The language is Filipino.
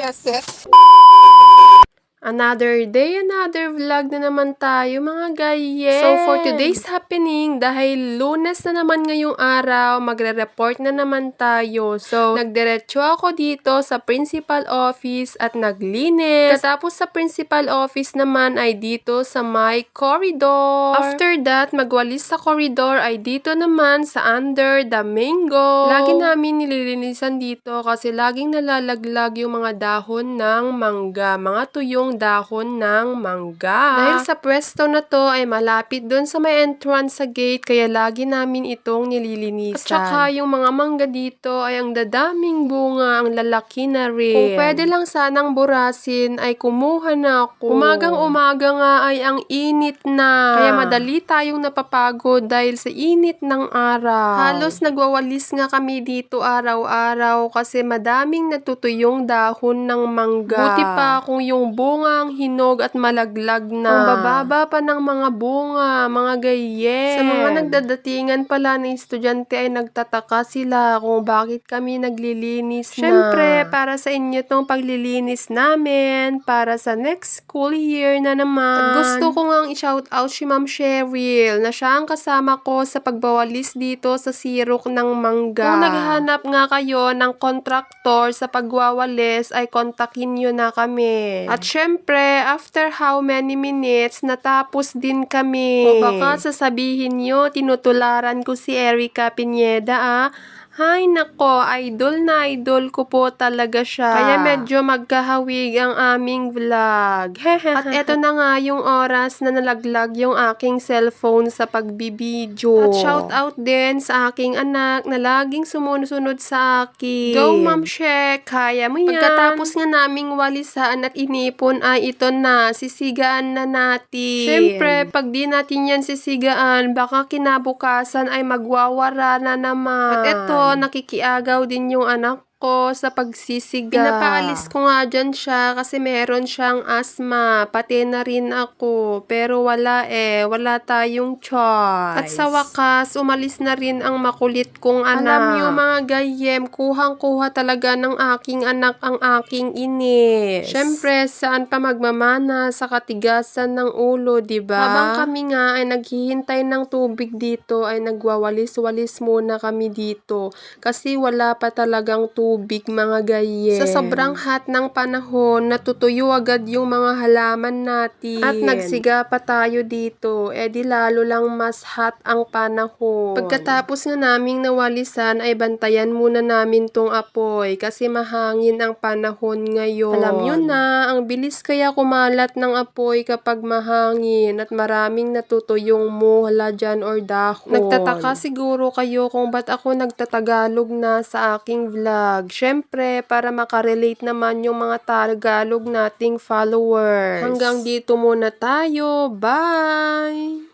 Yes. Another day, another vlog na naman tayo mga gayen. So for today's happening, dahil Lunes na naman ngayong araw, magre-report na naman tayo. So nagdiretso ako dito sa principal office at naglinis. Katapos sa principal office naman ay dito sa my corridor. After that, magwalis sa corridor ay dito naman sa under the mango. Lagi namin nililinisan dito kasi laging nalalaglag yung mga dahon ng mangga, mga tuyong dahon ng mangga. Dahil sa pwesto na to ay malapit doon sa may entrance sa gate, kaya lagi namin itong nililinisan. At saka yung mga mangga dito ay ang dadaming bunga, ang lalaki na rin. Kung pwede lang sanang burasin ay kumuha na ako. Umagang umaga nga ay ang init na. Kaya madali tayong napapagod dahil sa init ng araw. Halos nagwawalis nga kami dito araw-araw kasi madaming natutuyong dahon ng mangga. Buti pa kung yung bunga ang hinog at malaglag na. Ang bababa pa ng mga bunga, mga gayen. Sa mga nagdadatingan pala ng estudyante ay nagtataka sila kung bakit kami naglilinis na. Syempre, para sa inyo tong paglilinis namin, para sa next school year na naman. At gusto ko ngang i-shout out si Ma'am Cheryl na siya ang kasama ko sa pagbawalis dito sa sirok ng mangga. Kung naghahanap nga kayo ng kontraktor sa pagwawalis ay kontakin nyo na kami. At syempre, after how many minutes, natapos din kami. O baka sasabihin nyo, tinutularan ko si Erica Pineda Hay nako, idol na idol ko po talaga siya. Kaya medyo magkahawig ang aming vlog. At eto na nga yung oras na nalaglag yung aking cellphone sa pagbibideo. At shout out din sa aking anak na laging sumusunod sa akin. Go Ma'am Shek, kaya mo yan. Pagkatapos nga naming walisan at inipon ay ito na, sisigaan na natin. Siyempre, pag di natin yan sisigaan, baka kinabukasan ay magwawara na naman. At eto, nakikiagaw din yung anak ko sa pagsisiga. Pinapaalis ko nga dyan siya kasi meron siyang asthma. Pati na rin ako. Pero wala tayong choice. At sa wakas, umalis na rin ang makulit kong anak. Alam nyo mga gayem, kuhang-kuha talaga ng aking anak ang aking inis. Syempre, saan pa magmamana sa katigasan ng ulo, diba? Habang kami nga ay naghihintay ng tubig dito, ay nagwawalis-walis muna kami dito. Kasi wala pa talagang tubig mga gayen. Sa sobrang hot ng panahon, natutuyo agad yung mga halaman natin. At nagsiga pa tayo dito, di lalo lang mas hot ang panahon. Pagkatapos nga naming nawalisan, ay bantayan muna namin tong apoy kasi mahangin ang panahon ngayon. Alam nyo na, ang bilis kaya kumalat ng apoy kapag mahangin at maraming natutuyong muhala dyan or dahon. Nagtataka siguro kayo kung ba't ako nagtatagalog na sa aking vlog. Syempre, para makarelate naman yung mga Tagalog nating followers. Hanggang dito muna tayo. Bye!